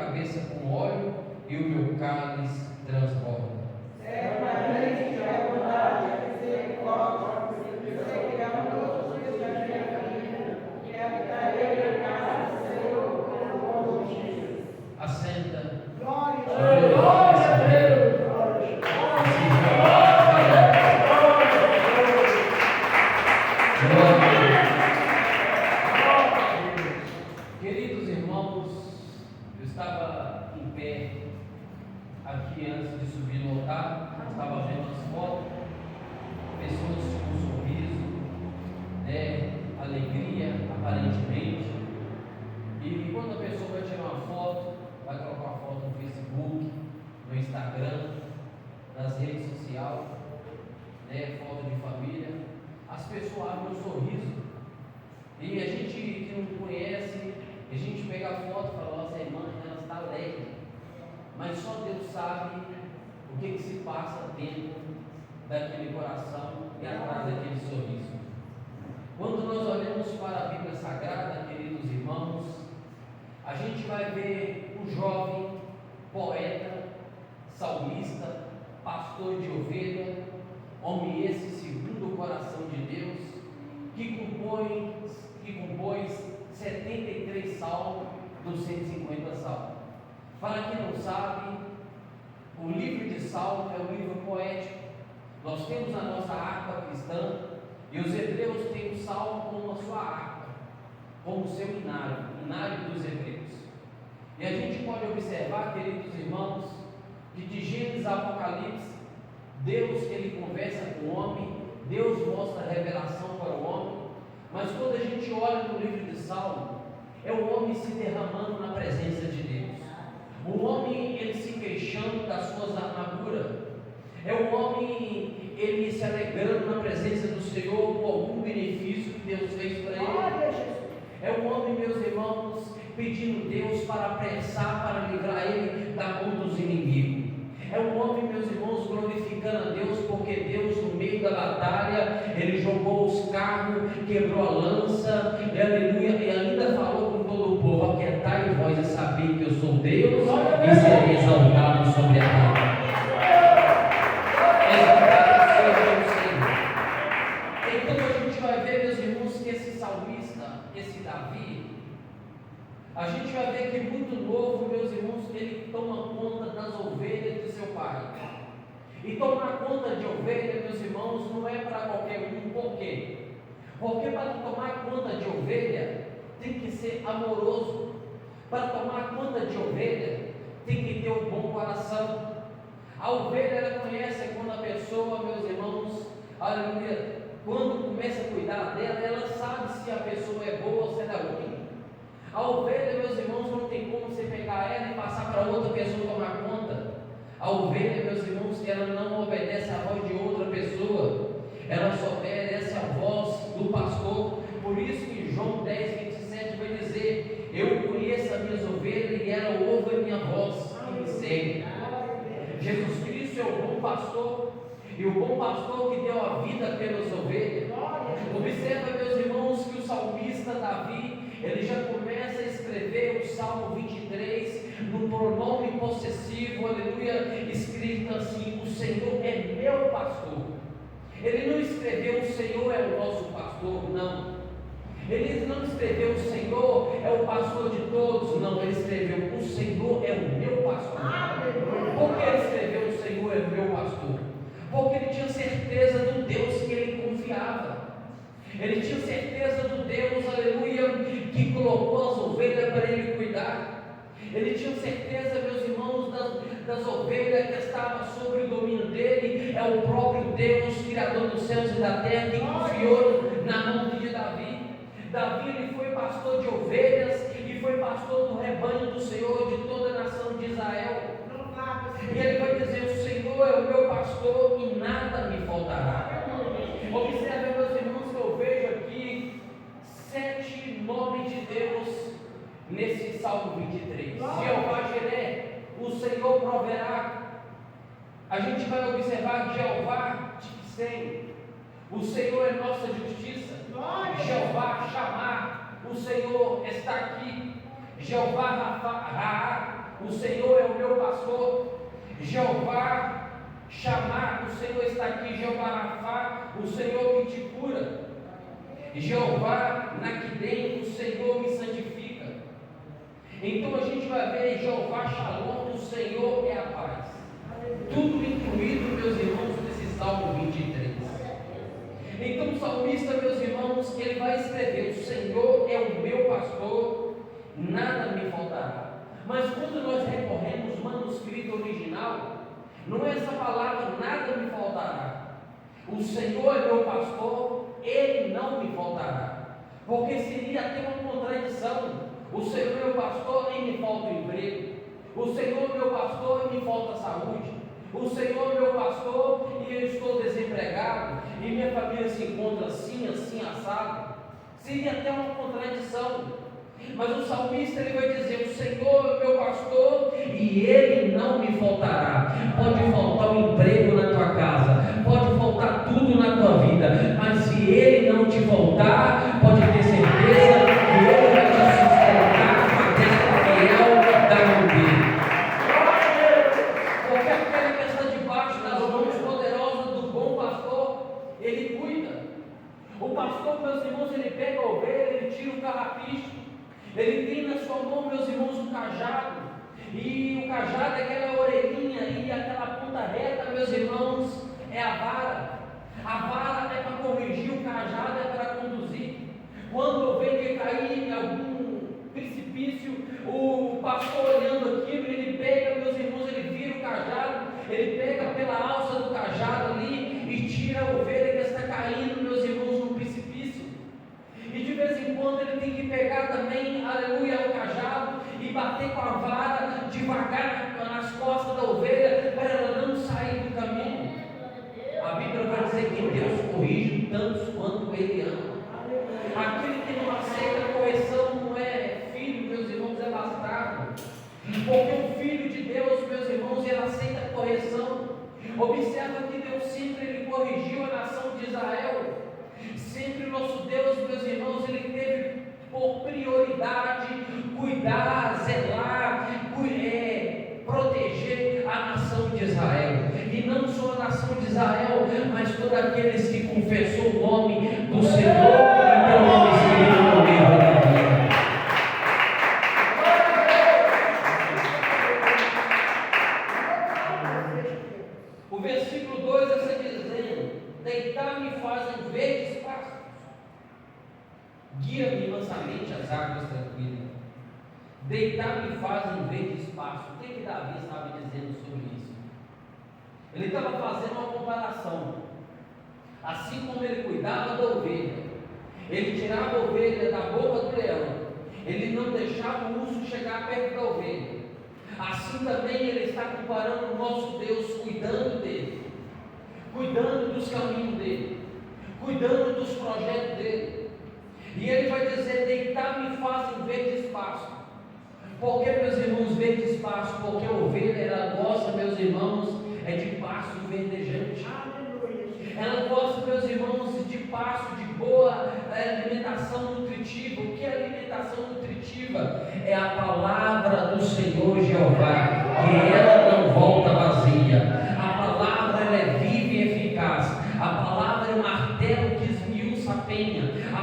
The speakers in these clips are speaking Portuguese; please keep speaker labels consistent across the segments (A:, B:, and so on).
A: cabeça com óleo e o meu cálice transborda.
B: Certamente a bondade e misericórdia seguirão todos os dias da minha vida, e habitarei na casa do Senhor por longos dias.
A: Assenta.
B: Glória a Deus!
A: Queridos irmãos, eu estava em pé aqui antes de subir no altar, estava vendo as fotos, pessoas com um sorriso, alegria aparentemente, e quando a pessoa vai tirar uma foto, vai colocar uma foto no Facebook, no Instagram, nas redes sociais, foto de família, as pessoas abrem um sorriso, e a gente que não conhece, a gente pega a foto e fala: nossa irmã, ela está alegre, mas só Deus sabe o que se passa dentro daquele coração e atrás daquele sorriso. Quando nós olhamos para a Bíblia Sagrada, queridos irmãos, a gente vai ver um jovem poeta, salmista, pastor de ovelha, homem esse segundo o coração de Deus, que compôs 73 salmos dos 150 salmos. Para quem não sabe, o livro de Salmos é um livro poético. Nós temos a nossa harpa cristã, e os hebreus têm o salmo como a sua harpa, como o seu inário dos hebreus. E a gente pode observar, queridos irmãos, que de Gênesis a Apocalipse, Deus ele conversa com o homem, Deus mostra a revelação para o homem, mas quando a gente olha no livro de Salmo, é o homem se derramando na presença de Deus, o homem ele se queixando das suas amarguras, é o homem ele se alegrando na presença do Senhor por algum benefício que Deus fez para ele. É o homem, meus irmãos, pedindo Deus para apressar, para livrar ele da mão dos inimigos. É o homem, meus irmãos, glorificando a Deus, porque Deus, no meio da batalha, ele jogou os carros, quebrou a lança, e aleluia, e ainda falou com todo o povo: aquietai vós e sabei que eu sou Deus e serei exaltado sobre a terra. Então a gente vai ver, meus irmãos, que esse salmista, esse Davi, a gente vai ver que muito novo, meus irmãos, ele toma conta das ovelhas de seu pai. E tomar conta de ovelha, meus irmãos, não é para qualquer um. Por quê? Porque para tomar conta de ovelha tem que ser amoroso. Para tomar conta de ovelha tem que ter um bom coração. A ovelha, ela conhece quando a pessoa, meus irmãos, aleluia, quando começa a cuidar dela, ela sabe se a pessoa é boa ou se ela é ruim. A ovelha, meus irmãos, não tem como você pegar ela e passar para outra pessoa tomar conta. A ovelha, meus irmãos, ela não obedece à voz de outra pessoa, ela só obedece à voz do pastor. Por isso que João 10:27 vai dizer: eu conheço as minhas ovelhas e ela ouve a minha voz e me segue. Jesus Cristo é o bom pastor, e o bom pastor que deu a vida pelas ovelhas. Observa, meus irmãos, que o salmista Davi, ele já começa a escrever o Salmo 23 no pronome possessivo, aleluia, escrito assim: o Senhor é meu pastor. Ele não escreveu: o Senhor é o nosso pastor, não. Ele não escreveu: o Senhor é o pastor de todos, não. Ele escreveu: o Senhor é o meu pastor. Por que ele escreveu: o Senhor é o meu pastor? Porque ele tinha certeza do Deus que ele confiava. Ele tinha certeza do Deus, aleluia, que colocou as ovelhas para ele cuidar. Ele tinha certeza, meus irmãos, das ovelhas que estavam sob o domínio dele. É o próprio Deus, Criador dos céus e da terra, que confiou na mão de Davi. Davi, ele foi pastor de ovelhas e foi pastor do rebanho do Senhor, de toda a nação de Israel. E ele vai dizer: o Senhor é o meu pastor e nada me faltará. Observe, meus irmãos, que eu vejo aqui 7 nomes de Deus nesse Salmo 23. Jeová Jiré, o Senhor proverá. A gente vai observar Jeová Tiquisem, o Senhor é nossa justiça. Jeová Chamar, o Senhor está aqui. Jeová Raá, o Senhor é o meu pastor. Jeová Chamar, o Senhor está aqui. Jeová Rafá, o Senhor que te cura. Jeová Naquidem, o Senhor me santifica. Então a gente vai ver Jeová Shalom, o Senhor é a paz. Tudo incluído, meus irmãos, nesse Salmo 23. Então o salmista, meus irmãos, ele vai escrever: o Senhor é o meu pastor, nada me faltará. Mas quando nós recorremos ao manuscrito original, não é essa palavra nada me faltará. O Senhor é meu pastor, ele não me faltará. Porque seria até uma contradição. O Senhor é meu pastor e me falta o emprego. O Senhor é meu pastor e me falta a saúde. O Senhor é meu pastor e eu estou desempregado. E minha família se encontra assim, assim, assado. Seria até uma contradição. Mas o salmista ele vai dizer: o Senhor é meu pastor e ele não me faltará. Pode faltar um emprego na tua casa, pode faltar tudo na tua vida, mas se ele não te faltar, pode ter certeza que ele vai te sustentar com a destra fiel da mão dele. Porque aquele que está debaixo das mãos poderosas do bom pastor, ele cuida. O pastor, meus irmãos, ele pega a ovelha, ele tira o carrapicho. Ele tem na sua mão, meus irmãos, um cajado. E o cajado é aquela orelhinha e aquela ponta reta, meus irmãos, é a vara. A vara é para corrigir, o cajado é para conduzir. Quando a ovelha cair em algum precipício, o pastor olhando aquilo, ele pega, meus irmãos, ele vira o cajado, ele pega pela alça do cajado ali e tira a ovelha que está caindo, meus irmãos, no precipício. E de vez em quando ele tem que pegar também, aleluia, o cajado e bater com a vara devagar nas costas da ovelha para ela não sair do caminho. A Bíblia vai dizer que Deus corrige tantos quanto Ele ama. Aquele que não aceita a correção não é filho, meus irmãos, é bastardo. Porque o Filho de Deus, meus irmãos, ele aceita a correção. Observa que Deus sempre ele corrigiu a nação de Israel. Sempre o nosso Deus, meus irmãos, ele teve por prioridade cuidar, zelar, proteger a nação de Israel. E não só a nação de Israel, mas todos aqueles que confessou o nome do Senhor e pelo nome escrito no livro da vida. O versículo 2 está dizendo: deitar-me fazem verdes pastos, guia-me mansamente às águas tranquilas. Deitar-me fazem verdes pastos. O que Davi estava dizendo sobre isso? Ele estava fazendo uma comparação. Assim como ele cuidava da ovelha, ele tirava a ovelha da boca do leão, ele não deixava o urso chegar perto da ovelha. Assim também ele está comparando o nosso Deus, cuidando dele, cuidando dos caminhos dele, cuidando dos projetos dele. E ele vai dizer: deitar-me fazem verdes pastos. Por que, meus irmãos, verdes pastos? Porque a ovelha, ela gosta, meus irmãos, é de pasto verdejante. Ela gosta, meus irmãos, de pasto, de boa alimentação nutritiva. O que é alimentação nutritiva? É a palavra do Senhor Jeová, que ela não volta vazia. A palavra ela é viva e eficaz. A palavra é um martelo que esmiuça a penha. A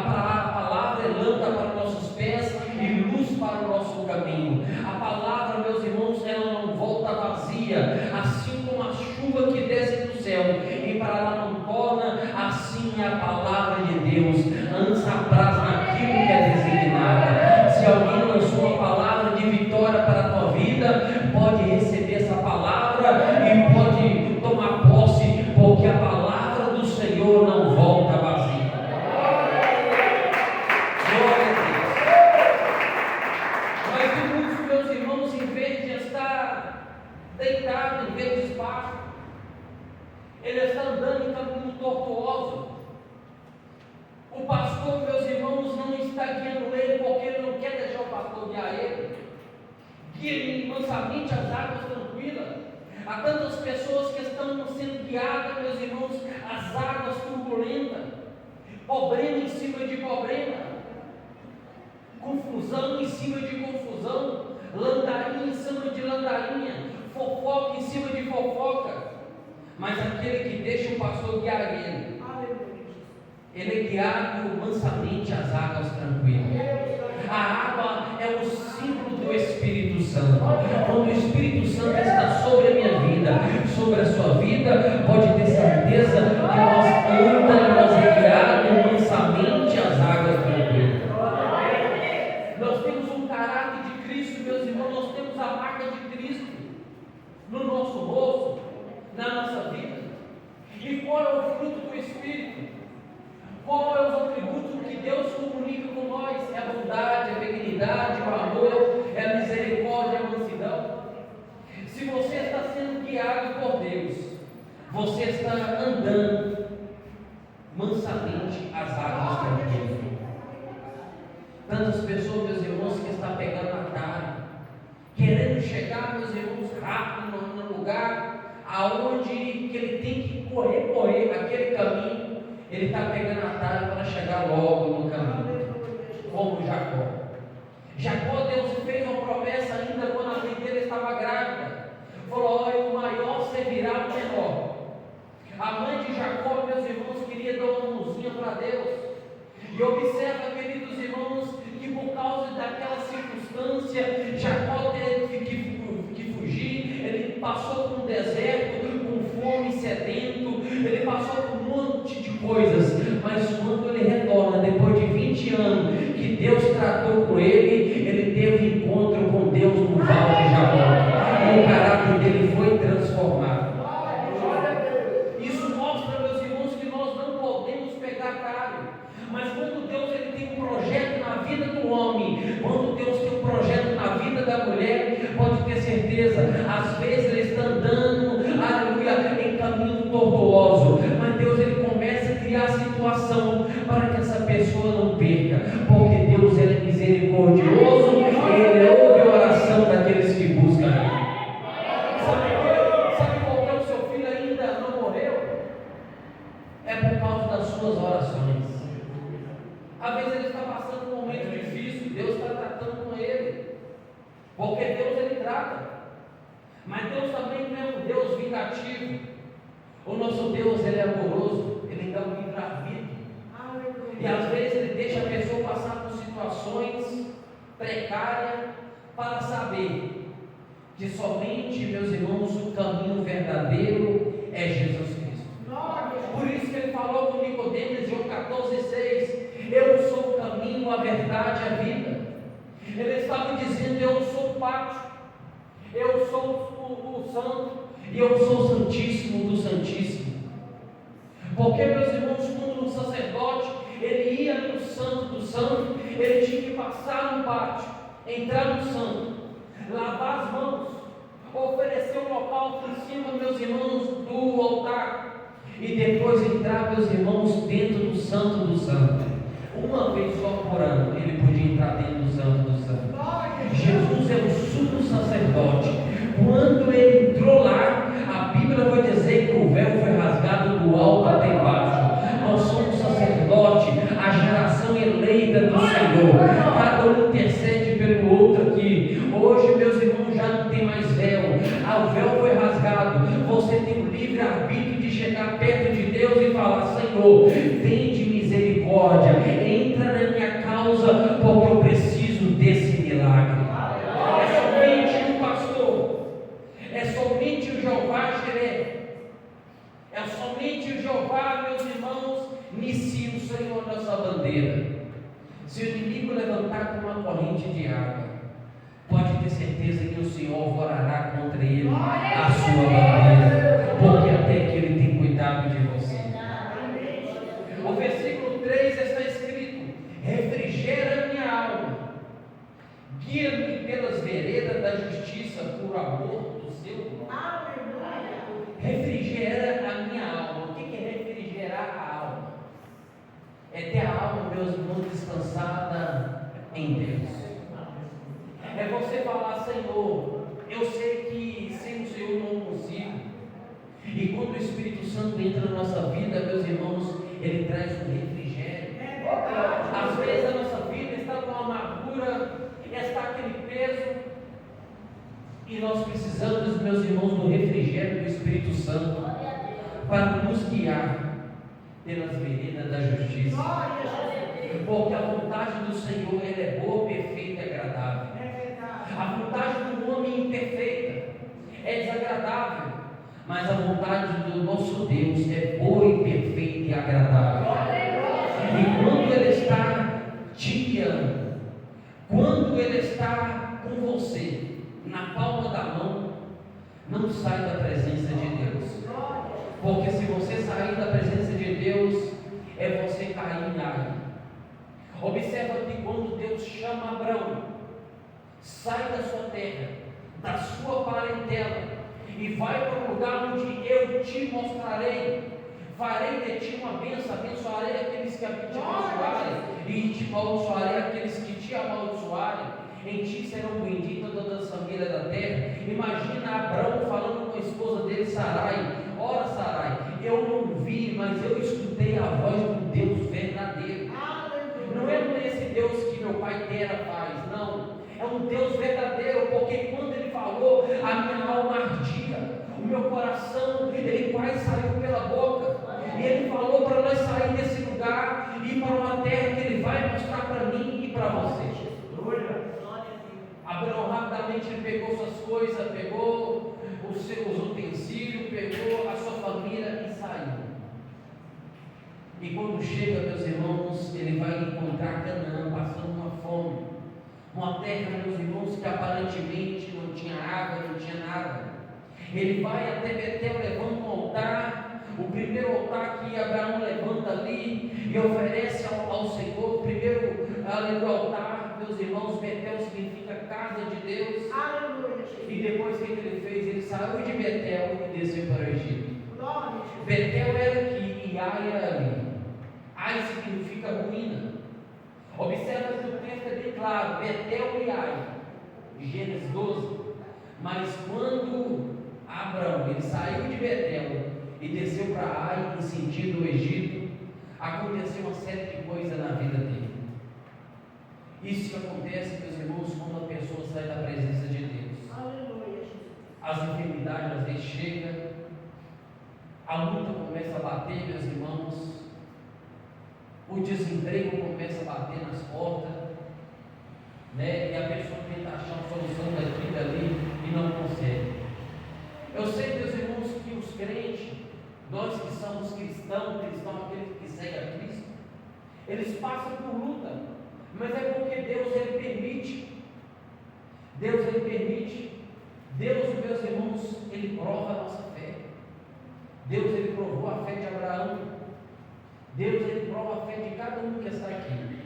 A: palavra é lâmpada para nossos pés e luz para o nosso caminho. A palavra, meus irmãos, ela não volta vazia, assim como a chuva que desce do céu e para lá não torna, assim é a palavra de Deus, antes apraz naquilo que é designada. Se alguém lançou uma palavra de vitória para a tua vida, pode receber essa palavra e pode tomar posse, porque a palavra do Senhor não volta vazia. Glória a Deus. Mas muitos, meus irmãos, em vez de estar deitado, em vez de espaço, ele está andando em caminho tortuoso. O pastor, meus irmãos, não está guiando ele porque ele não quer deixar o pastor guiar ele. Guia-me mansamente às águas tranquilas. Há tantas pessoas que estão sendo guiadas, meus irmãos, às águas turbulentas, problema em cima de problema, confusão em cima de confusão, landainha em cima de landainha. cima de fofoca, mas aquele que deixa o pastor guiar ele. Ele é guiado mansamente às águas tranquilas. A água é o símbolo do Espírito Santo. Quando o Espírito Santo está sobre a minha vida, sobre a sua vida, pode ter certeza que nós é guiado mansamente às águas tranquilas. Nós temos um caráter de Cristo, meus irmãos, nós temos a marca de Cristo no nosso rosto, na nossa vida. E qual é o fruto do Espírito? Qual é os atributos que Deus comunica com nós? É a bondade, a benignidade, o amor, é a misericórdia, a mansidão. Se você está sendo guiado por Deus, você está andando mansamente as águas tranquilas. Tantas pessoas, meus irmãos, que estão pegando atalho, querendo chegar, meus irmãos, rápido no lugar aonde que ele tem que correr aquele caminho. Ele está pegando atalho para chegar logo no caminho, como Jacó. Jacó, Deus fez uma promessa ainda quando a mãe dele estava grávida. Falou: olha, o maior servirá o menor. A mãe de Jacó, meus irmãos, queria dar uma mãozinha para Deus. E observa, queridos irmãos, que por causa daquela circunstância, Jacó teve que fugir. Ele passou por um deserto, com fome, sedento. Ele passou por um monte de coisas, mas quando ele retorna, depois de 20 anos, que Deus tratou com ele, ele teve um encontro com Deus no Vale de Jacó, e o caráter dele foi transformado. Isso mostra, meus irmãos, que nós não podemos pegar atalho, mas quando Deus ele tem um projeto na vida do homem, quando Deus tem um projeto na vida da mulher, pode ter certeza, às vezes ele está andando, aleluia, em caminho tortuoso, mas Deus ele começa a criar situação para que essa pessoa não perca, porque Deus ele é misericordioso, ele ouve a oração daqueles que buscam ele. Sabe por que o seu filho ainda não morreu? É por causa das suas orações. Às vezes ele está passando um momento difícil, Deus está tratando com ele, porque Deus ele trata, mas Deus também não é um Deus vingativo. O nosso Deus ele é amoroso, ele dá um livre-arbítrio, e às vezes ele deixa a pessoa passar por situações precárias para saber que somente, meus irmãos, o caminho verdadeiro é Jesus Cristo. Por isso que ele falou com Nicodemos, João 14,6: eu sou o caminho, a verdade e a vida. Ele estava dizendo: eu sou o pátio, eu sou o santo, e eu sou o santíssimo do santíssimo. Porque, meus irmãos, quando o sacerdote ele ia no santo do santo, ele tinha que passar no pátio, entrar no santo, lavar as mãos, oferecer um local por cima, meus irmãos, do altar, e depois entrar, meus irmãos, dentro do santo do santo. Uma vez só por ano ele podia entrar dentro do santo do santo. Jesus é o sumo sacerdote. Quando ele entrou lá, a Bíblia vai dizer que o véu foi rasgado do alto até baixo. Nós somos sacerdote, a geração eleita do Senhor. Cada um intercede pelo outro aqui. Hoje, meus irmãos, já não tem mais véu. O véu foi rasgado. Você tem o livre-arbítrio de chegar perto de Deus e falar: Senhor, tende misericórdia, entra na minha causa, porque eu preciso desse milagre. É somente o pastor, é somente o Jeová Jireh, é somente o Jeová, meus irmãos, inicia o Senhor nossa bandeira. Se o inimigo levantar com uma corrente de água, pode ter certeza que o Senhor orará contra ele a sua bandeira, porque até que ele tem cuidado de você. O versículo 3 está escrito: refrigera minha alma, guia-me pelas veredas da justiça, por amor do seu nome. Refrigera a minha alma. O que é refrigerar a alma? É ter a alma, meus irmãos, descansada em Deus. É você falar: Senhor, eu sei que sem o Senhor não consigo. E quando o Espírito Santo entra na nossa vida, meus irmãos, ele traz um refrigério. Às vezes a nossa vida está com uma amargura, está aquele peso, E nós precisamos, meus irmãos, do refrigério do Espírito Santo para nos guiar pelas veredas da justiça. Porque a vontade do Senhor ela é boa, perfeita e agradável. A vontade do homem imperfeita é desagradável, mas a vontade do nosso Deus é boa e perfeita e agradável. E quando Ele está te guiando, quando Ele está com você na palma da mão, não sai da presença de Deus. Porque se você sair da presença de Deus, é você cair em água. Observa que quando Deus chama Abraão, sai da sua terra, da sua parentela, e vai para o lugar onde eu te mostrarei. Farei de ti uma bênção, abençoarei aqueles que a te abençoarem, e te amaldiçoarei aqueles que te amaldiçoarem. Em ti serão benditas todas as famílias da terra. Imagina Abraão falando com a esposa dele, Sarai. Ora, Sarai, eu não vi, mas eu escutei a voz do Deus verdadeiro. Não é esse Deus que meu pai Tera faz, não. É um Deus verdadeiro, porque quando Ele falou, a minha alma ardia, o meu coração, ele quase saiu pela boca. E Ele falou para nós sair desse lugar e ir para uma terra que Ele vai mostrar para mim e para você. Abraão rapidamente ele pegou suas coisas, pegou os seus utensílios, pegou a sua família e saiu. E quando chega, meus irmãos, ele vai encontrar Canaã passando uma fome. Uma terra, meus irmãos, que aparentemente não tinha água, não tinha nada. Ele vai até Betel, levanta um altar, o primeiro altar que Abraão levanta ali e oferece ao Senhor, o primeiro altar, meus irmãos, Betel significa casa de Deus.
B: Aleluia.
A: E depois o que ele fez? Ele saiu de Betel e desceu para o Egito. Betel era aqui e Ai era ali. Ai significa ruína. Observa que o texto é bem claro, Betel e Ai, Gênesis 12. Mas quando Abraão ele saiu de Betel e desceu para Ai, em sentido do Egito, aconteceu uma série de coisas na vida dele. Isso que acontece, meus irmãos, quando a pessoa sai da presença de Deus.
B: Aleluia.
A: As enfermidades às vezes chegam, a luta começa a bater, meus irmãos, o desemprego começa a bater nas portas, né? E a pessoa tenta achar uma solução daqui e dali e não consegue. Eu sei, meus irmãos, que os crentes, nós que somos cristãos, aqueles que seguem a Cristo, eles passam por luta. Mas é porque Deus ele permite. Deus ele permite. Deus, meus irmãos, ele prova a nossa fé. Deus ele provou a fé de Abraão. Deus ele prova a fé de cada um que está aqui.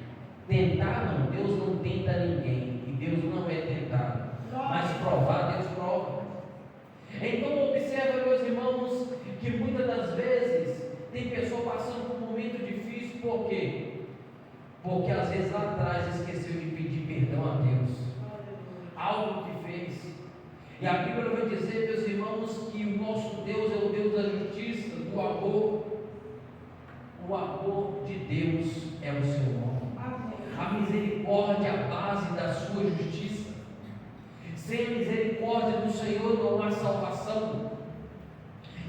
A: Tentar não, Deus não tenta ninguém. E Deus não é tentado. Mas provar, Deus prova. Então observa, meus irmãos, que muitas das vezes tem pessoa passando por um momento difícil. Por quê? Porque às vezes lá atrás esqueceu de pedir perdão a Deus. Algo que fez. E a Bíblia vai dizer, meus irmãos, que o nosso Deus é o Deus da justiça, do amor. O amor de Deus é o seu nome. A misericórdia é a base da sua justiça. Sem a misericórdia do Senhor não há salvação.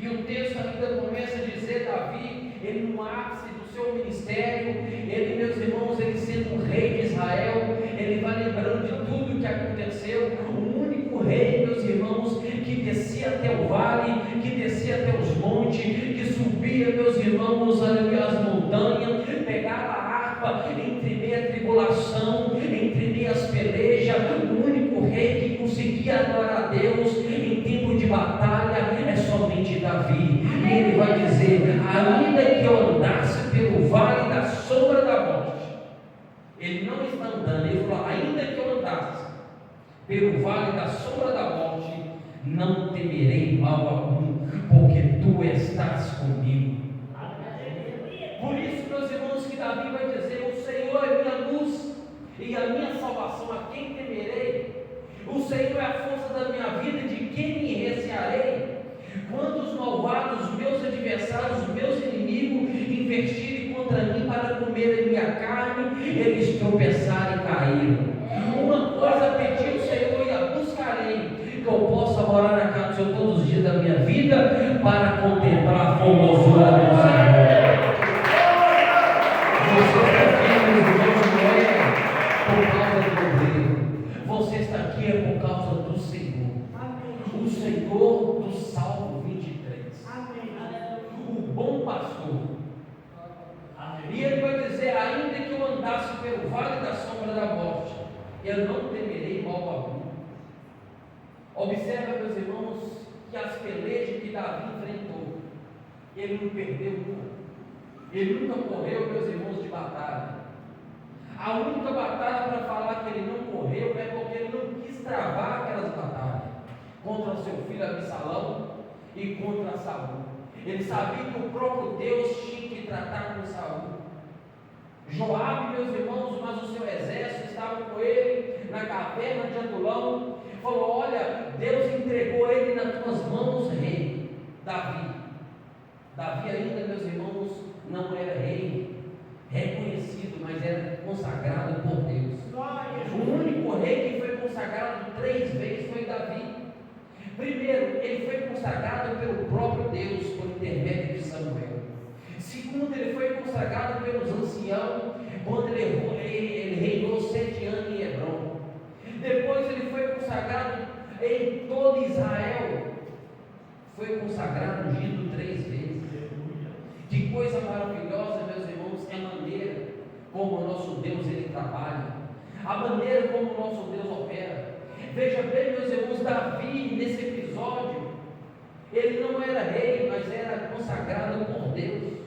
A: E o texto ainda começa a dizer, Davi, ele no ápice do seu ministério, ele, meus irmãos, ele sendo o rei de Israel, ele vai lembrando de tudo que aconteceu. O único rei, meus irmãos, que descia até o vale, que descia até os montes, que subia, meus irmãos, as montanhas, pegava a harpa entre meia tribulação, entre meias pelejas. O único rei que conseguia adorar a Deus em tempo de batalha é somente Davi. E ele vai dizer, ainda que eu andasse pelo vale da sombra da morte, ele não está andando, ele falou, ainda que eu andasse pelo vale da sombra da morte, não temerei mal algum, porque tu estás comigo. Por isso, meus irmãos, que Davi vai dizer, o Senhor é minha luz e a minha salvação, a quem temerei? O Senhor é a força da minha vida, de quem me recearei? Quando os malvados, meus adversários, meus inimigos, investirem contra mim para comerem minha carne, eles tropeçaram e caíram. Uma coisa pedi ao Senhor e a buscarei, que eu morar na casa do Senhor todos os dias da minha vida para contemplar a formosura do Senhor. Você está aqui, meus irmãos, não é por causa do governo. Você está aqui é por causa do Senhor. O Senhor do Salmo 23. O bom pastor. E ele vai dizer: ainda que eu andasse pelo vale da sombra da morte, eu não temerei mal algum. Observa, meus irmãos, que as pelejas que Davi enfrentou, ele não perdeu uma. Ele nunca correu, meus irmãos, de batalha. A única batalha para falar que ele não correu é porque ele não quis travar aquelas batalhas contra o seu filho Absalão e contra Saul. Ele sabia que o próprio Deus tinha que tratar com Saul. Joabe, meus irmãos, mas o seu exército estava com ele na caverna de Adulão. Falou: olha, Deus entregou ele nas tuas mãos, rei Davi. Davi ainda, meus irmãos, não era rei reconhecido, mas era consagrado por Deus. O único rei que foi consagrado 3 vezes foi Davi. Primeiro, ele foi consagrado pelo próprio Deus por intermédio de Samuel. Segundo, ele foi consagrado pelos anciãos quando ele reinou 7 anos em Hebrom. Depois ele foi consagrado em todo Israel. Foi consagrado, ungido 3 vezes. Que coisa maravilhosa, meus irmãos, é a maneira como o nosso Deus ele trabalha, a maneira como o nosso Deus opera. Veja bem, meus irmãos, Davi nesse episódio, ele não era rei, mas era consagrado por Deus.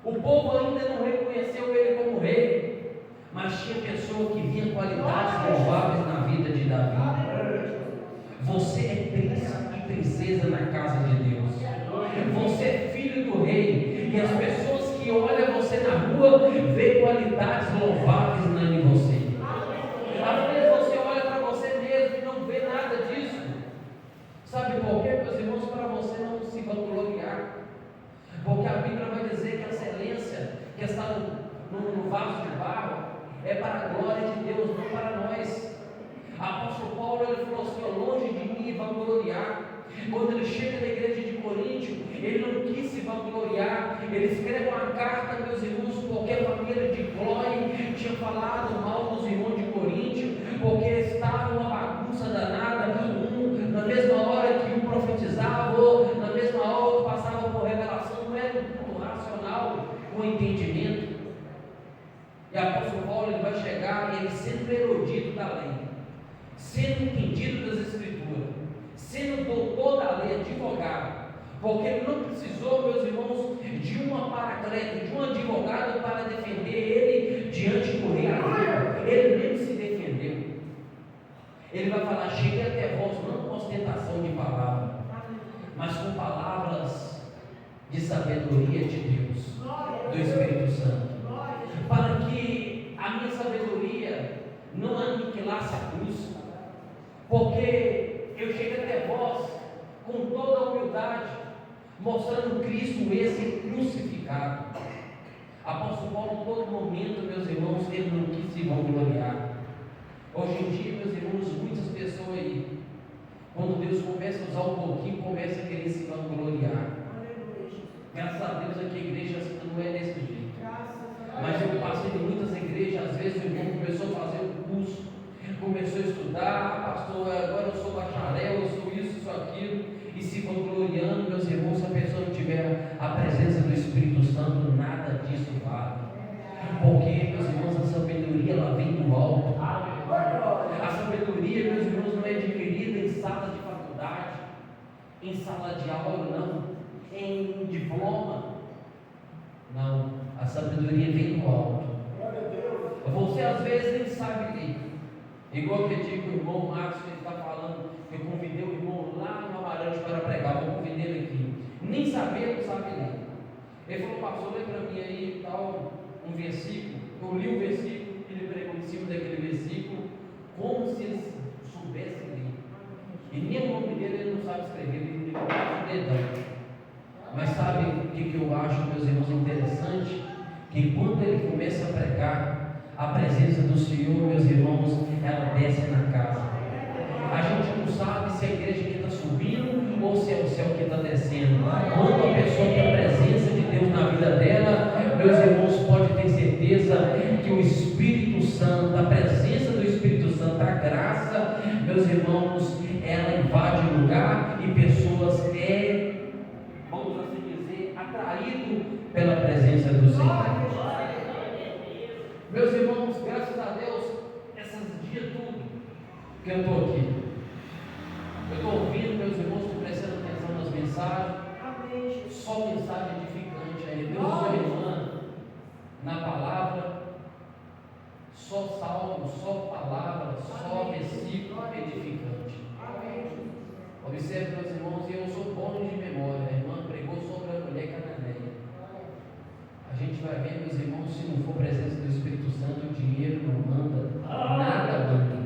A: O povo ainda não reconheceu ele como rei, mas tinha pessoa que via qualidades louváveis na vida de Davi. Você é príncipe e princesa na casa de Deus. Você é filho do rei, e as pessoas que olham você na rua veem qualidades louváveis em você. Às vezes você olha para você mesmo e não vê nada disso. Sabe por quê, meus irmãos? Para você não se vangloriar. Porque a Bíblia vai dizer que a excelência que está no vaso de barro é para a glória de Deus, não para nós. Apóstolo Paulo, ele falou assim: longe de mim vangloriar. Quando ele chega na igreja de Coríntio, ele não quis se vangloriar. Ele escreve uma carta, meus irmãos, porque a família de Clói tinha falado mal dos irmãos de Coríntio, porque estava uma bagunça danada. Na mesma hora que um profetizava, ou na mesma hora que passava por revelação, não era um racional, um entendimento. E o apóstolo Paulo, ele vai chegar, ele sendo erudito da lei, sendo entendido das Escrituras, sendo doutor da lei, advogado, porque ele não precisou, meus irmãos, de uma paraclete, de um advogado para defender ele diante do rei Agripa. Ele mesmo se defendeu. Ele vai falar: cheguei até vós não com ostentação de palavra, mas com palavras de sabedoria de Deus, do Espírito Santo, para que a minha sabedoria não aniquilasse a cruz, porque eu cheguei até vós com toda a humildade, mostrando Cristo esse crucificado. Apóstolo Paulo, em todo momento, meus irmãos, ele não quis se vangloriar. Hoje em dia, meus irmãos, muitas pessoas aí, quando Deus começa a usar um pouquinho, começa a querer se vangloriar. Graças a Deus aqui a igreja não é desse jeito. Mas eu passei em muitas igrejas, às vezes o irmão começou a fazer um curso, começou a estudar: pastor, agora eu sou bacharel, eu sou isso aquilo, e se vangloriando, meus irmãos. Se a pessoa não tiver a presença do Espírito Santo, nada disso vale. Porque, meus irmãos, a sabedoria ela vem do alto. A sabedoria, meus irmãos, não é adquirida em sala de faculdade, em sala de aula, não, em diploma. Não, a sabedoria vem do alto. Você às vezes nem sabe ler. Igual que eu digo, o irmão Marcos, ele está falando, eu convidei o irmão lá no Amarante para pregar, vou convidar ele aqui. Nem saber, não sabe ler. Ele falou: pastor, lê para mim aí tal, um versículo. Eu li o versículo, ele pregou em cima daquele versículo, como se ele soubesse ler. E nem o nome dele ele não sabe escrever, ele tem um dedão. Mas sabe o que eu acho, meus irmãos, interessante? Que quando ele começa a pregar, a presença do Senhor, meus irmãos, ela desce na casa. A gente não sabe se a igreja está descendo. Quando a pessoa tem a presença de Deus na vida dela, meus irmãos, pode ter certeza que o Espírito Santo, a presença do Espírito Santo, a graça, meus irmãos, ela invade o lugar e pessoas vamos assim dizer, atraído pela presença do Senhor. Meus irmãos, graças a Deus, esses dias tudo que eu estou aqui, eu estou ouvindo, meus irmãos, estou prestando atenção nas mensagens, só mensagem edificante aí, Deus orando na palavra, só salmo, só palavra, só versículo edificante. Observe, meus irmãos, eu sou bom de memória, a irmã pregou sobre a mulher cananeia. A gente vai ver, meus irmãos, se não for presença do Espírito Santo, o dinheiro não manda, nada manda.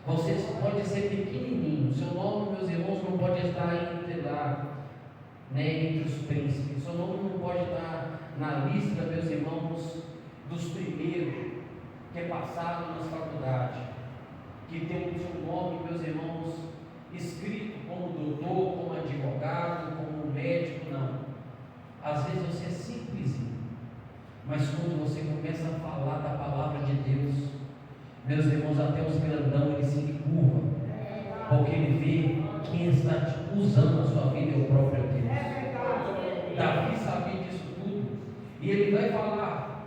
A: Você pode ser pequenininho, seu nome, meus irmãos, não pode estar entre os príncipes, seu nome não pode estar na lista, meus irmãos, dos primeiros que é passado nas faculdades, que tem o seu nome, meus irmãos, escrito como doutor, como advogado, como médico, não. Às vezes você é simplesinho, mas quando você começa a falar da palavra de Deus, meus irmãos, até os grandão ele se curva, porque ele vê quem está usando a sua vida é o próprio Deus. Davi sabia disso tudo, e ele vai falar: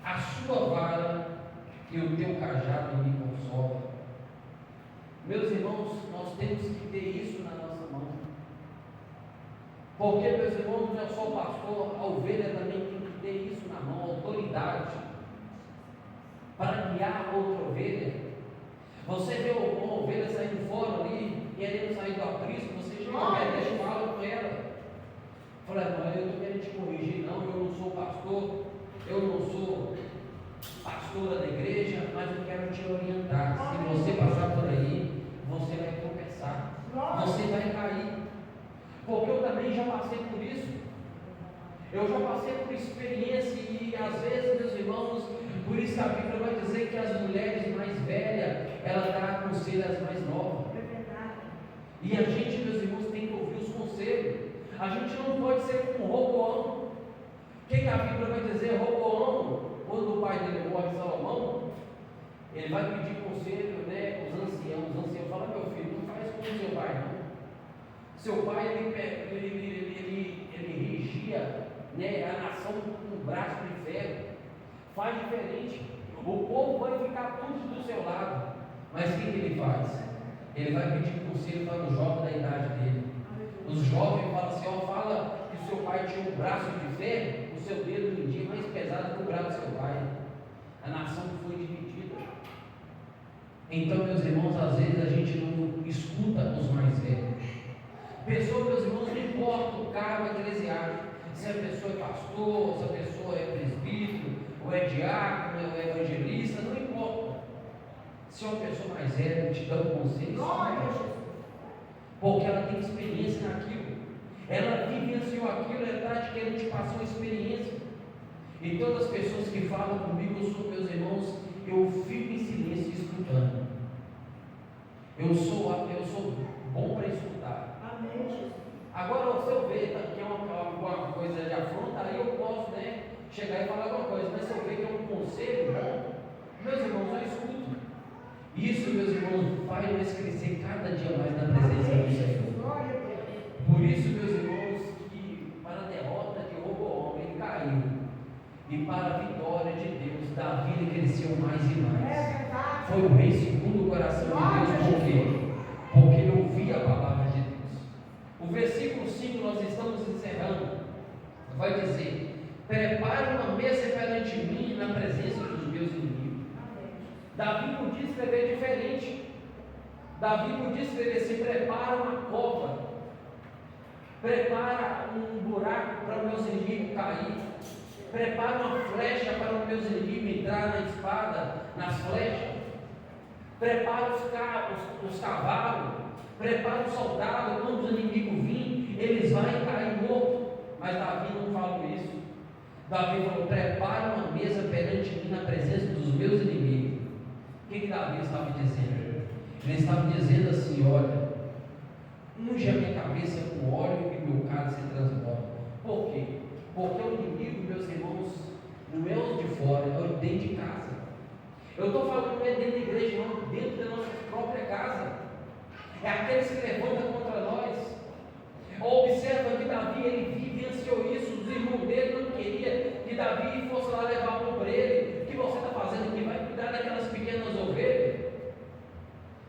A: a sua vara e o teu cajado me consola. Meus irmãos, nós temos que ter isso na nossa mão, porque, meus irmãos, não é só o pastor, a ovelha também tem que ter isso na mão, autoridade para guiar outra ovelha. Você vê uma ovelha saindo fora ali, querendo sair do aprisco, você chega perto, deixa e fala com ela. Fala: não, eu estou querendo te corrigir, não, eu não sou pastor, eu não sou pastora da igreja, mas eu quero te orientar. Se você passar por aí, você vai tropeçar, você vai cair, porque eu também já passei por isso. Eu já passei por experiência e às vezes, meus irmãos, por isso que a Bíblia vai dizer que as mulheres mais velhas, ela dá conselho às mais novas. E a gente, meus irmãos, tem que ouvir os conselhos. A gente não pode ser como Roboão. O que a Bíblia vai dizer? Roboão, quando o pai dele morre, Salomão, ele vai pedir conselho, os anciãos. Os anciãos falam: meu filho, não faz como seu pai, não. Seu pai, ele regia a nação com um braço de ferro. Faz diferente. O povo vai ficar tudo do seu lado. Mas o que ele faz? Ele vai pedir conselho para o jovem da idade dele. Os jovens falam assim: fala que o seu pai tinha um braço de ferro, o seu dedo mindinho mais pesado que o braço do seu pai. A nação foi dividida. Então, meus irmãos, às vezes a gente não escuta os mais velhos. Pessoa, meus irmãos, não importa o cargo eclesiástico, se a pessoa é pastor, se a pessoa é presbítero, ou é diácono, ou é evangelista, não importa. Se uma pessoa mais velha te dá um conselho, porque ela tem experiência naquilo, ela vivenciou aquilo, ela está querendo te passar uma experiência. E todas as pessoas que falam comigo, eu sou, meus irmãos, eu fico em silêncio escutando. Eu sou bom para escutar. Agora, se eu ver que é uma coisa de afronta, aí eu posso chegar e falar alguma coisa. Mas se eu ver que é um conselho bom, meus irmãos, eu escuto. Isso, meus irmãos, faz nós crescer cada dia mais na presença do Senhor. Por isso, meus irmãos, que para a derrota de Roboão, ele caiu, e para a vitória de Deus, Davi ele cresceu mais e mais. Foi o rei segundo o coração de Deus. Por quê? Porque ele ouvia a palavra de Deus. O versículo 5, nós estamos encerrando, vai dizer: prepare uma mesa perante mim na presença dos meus inimigos. Davi podia escrever diferente. Davi podia escrever assim: prepara uma cova, prepara um buraco para os meus inimigos cair, prepara uma flecha para os meus inimigos entrar na espada, nas flechas, prepara os cavalos, prepara os soldados, quando os inimigos virem, eles vão cair mortos. Mas Davi não falou isso. Davi falou: prepara uma mesa perante mim na presença dos meus inimigos. O que Davi estava dizendo? Ele estava dizendo assim: olha, unge a minha cabeça com óleo e Eu estou falando não é dentro da igreja, não, dentro da nossa própria casa. É aqueles que levantam contra nós. Observa que Davi, ele vivenciou isso. Os irmãos dele não queriam que Davi fosse lá levar pão para ele. O que você está fazendo aqui? Vai cuidar daquelas pequenas ovelhas.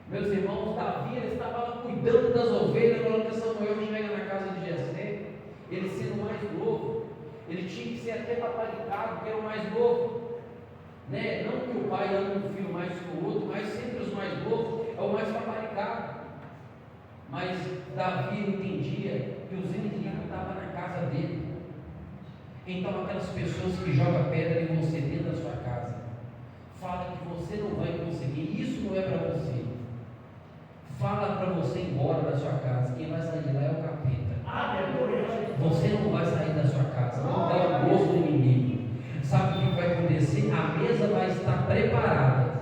A: Meus irmãos, Davi, ele estava lá cuidando das ovelhas. Na hora que Samuel chega na casa de Jessé, ele sendo mais novo, ele tinha que ser até paparicado, porque era o mais novo, né? Não que o pai ama um filho mais que o outro, mas sempre os mais novos é o mais paparicado. Mas Davi entendia que os inimigos estavam na casa dele. Então aquelas pessoas que jogam pedra em você dentro da sua casa, fala que você não vai conseguir, isso não é para você. Fala para você ir embora da sua casa. Quem vai sair de lá é o capeta. Você não vai sair da sua casa. Não dá o gosto do inimigo. Sabe o que vai acontecer? A mesa vai estar preparada.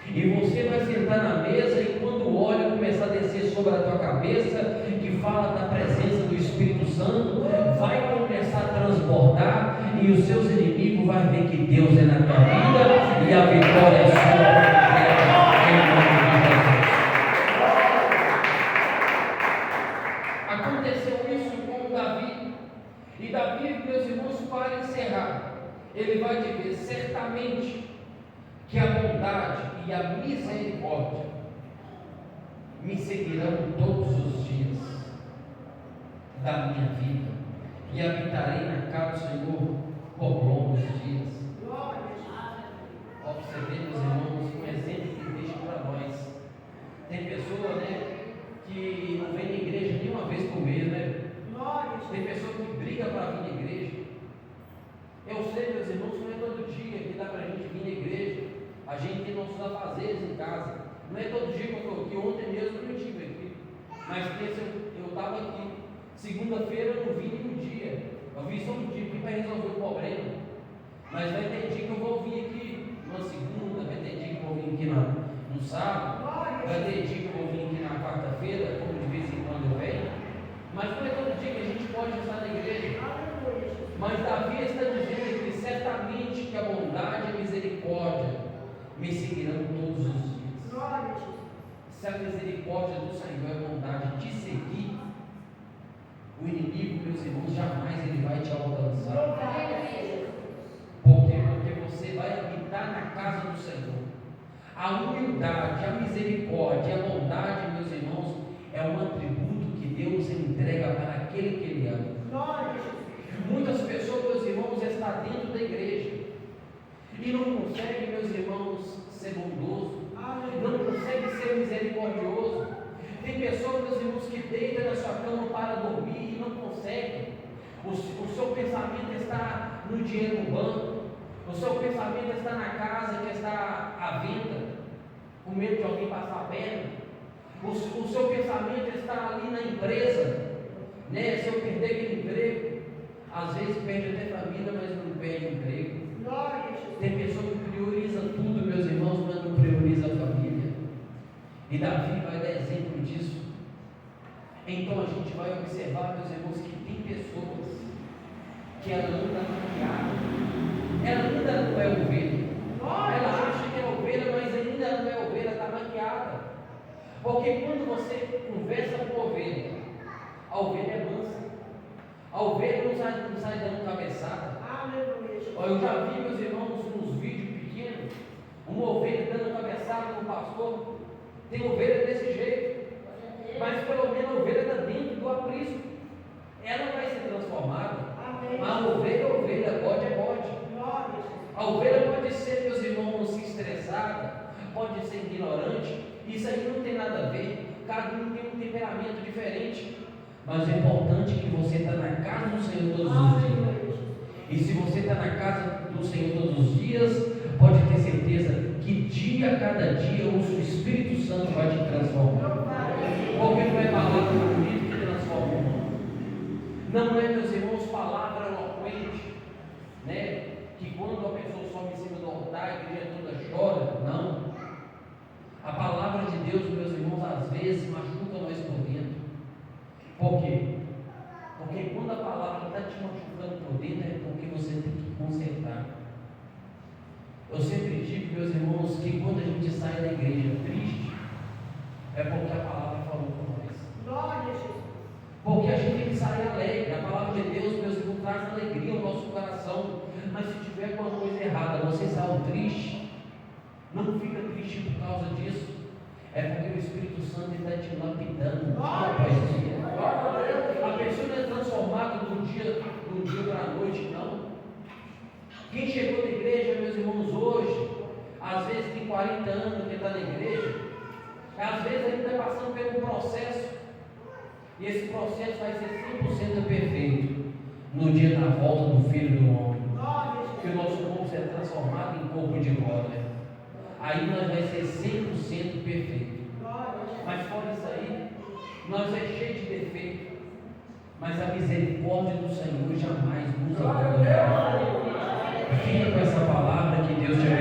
A: E você vai sentar na mesa e quando o óleo começar a descer sobre a tua cabeça, que fala da presença do Espírito Santo, vai começar a transbordar e os seus inimigos vão ver que Deus é na tua vida e a vitória é sua. Aconteceu isso com Davi. E Davi, meus irmãos, para encerrar, ele vai dizer certamente que a bondade e a misericórdia me seguirão todos os dias da minha vida e habitarei na casa do Senhor por longos dias. Ó, você vê, meus irmãos, um exemplo que deixa para nós. Tem pessoa, né, que não vem na igreja nem uma vez por mês, né? Tem pessoa que briga para vir na igreja. Eu sei, meus irmãos, que não é todo dia que dá para a gente vir na igreja. A gente tem nossos afazeres em casa. Não é todo dia que eu estou aqui. Ontem mesmo eu não estive aqui. Mas eu estava aqui. Segunda-feira eu não vim nenhum dia. Eu vim só um dia aqui para resolver o problema. Mas vai ter dia que eu vou vir aqui na segunda, vai ter dia que eu vou vir aqui no sábado, vai ter dia que eu vou vir aqui na quarta-feira, como de vez em quando eu venho. Mas não é todo dia que a gente pode estar na igreja. Mas Davi está dizendo que certamente que a bondade e a misericórdia me seguirão todos os dias. Se a misericórdia do Senhor é a bondade de seguir, o inimigo, meus irmãos, jamais ele vai te alcançar. Porque você vai habitar na casa do Senhor. A humildade, a misericórdia e a bondade, meus irmãos, é um atributo que Deus entrega para aquele que Ele ama. Muitas pessoas, meus irmãos, estão dentro da igreja e não conseguem, meus irmãos, ser bondoso, não conseguem ser misericordioso. Tem pessoas, meus irmãos, que deitam na sua cama para dormir e não conseguem. O seu pensamento está no dinheiro no banco, o seu pensamento está na casa que está à venda, com medo de alguém passar a perna. O seu pensamento está ali na empresa, né? Se eu perder aquele emprego, às vezes perde até família, mas não perde emprego. Tem pessoa que prioriza tudo, meus irmãos, mas não prioriza a família. E Davi vai dar exemplo disso. Então a gente vai observar, meus irmãos, que tem pessoas que ela anda maquiada. Ela ainda não é ovelha. Ela acha que é ovelha, mas ainda não é ovelha, está maquiada. Porque quando você conversa com a ovelha é mansa. A ovelha não sai dando cabeçada. Eu já vi, meus irmãos, uns vídeos pequenos, uma ovelha dando cabeçada no pastor. Tem ovelha desse jeito, mas pelo menos a ovelha está dentro do aprisco. Ela vai ser transformada. A ovelha, bode é bode. A ovelha pode ser, meus irmãos, estressada, pode ser ignorante. Isso aí não tem nada a ver. Cada um tem um temperamento diferente. Mas o importante é que você está na casa do Senhor todos os dias. E se você está na casa do Senhor todos os dias, pode ter certeza que dia a cada dia o Espírito Santo vai te transformar. Porque não é palavra bonita que transforma o mundo. Não é, meus irmãos, palavra eloquente, né? Que quando a pessoa sobe em cima do altar, a igreja toda chora. Não. A palavra de Deus, meus irmãos, às vezes machuca nós por dentro. Por quê? Porque quando a palavra está te machucando por dentro, é porque você tem que consertar. Eu sempre digo, meus irmãos, igreja triste, é porque a palavra falou com nós.
B: Glória a Jesus.
A: Porque a gente tem que sair alegre. A palavra de Deus, meus irmãos, traz alegria ao nosso coração. Mas se tiver alguma coisa errada, você saiu triste, não fica triste por causa disso. É porque o Espírito Santo está te lapidando. A pessoa não é transformada do dia para a noite, não. Quem chegou na igreja, meus irmãos, hoje, às vezes tem 40 anos que está na igreja, às vezes ele está passando por um processo, e esse processo vai ser 100% perfeito no dia da volta do Filho do Homem, que o nosso corpo será transformado em corpo de glória. Aí nós vai ser 100% perfeito. Mas fora isso aí, nós é cheio de defeito, mas a misericórdia do Senhor jamais nos abandonará. Fique com essa palavra, que Deus te abençoe.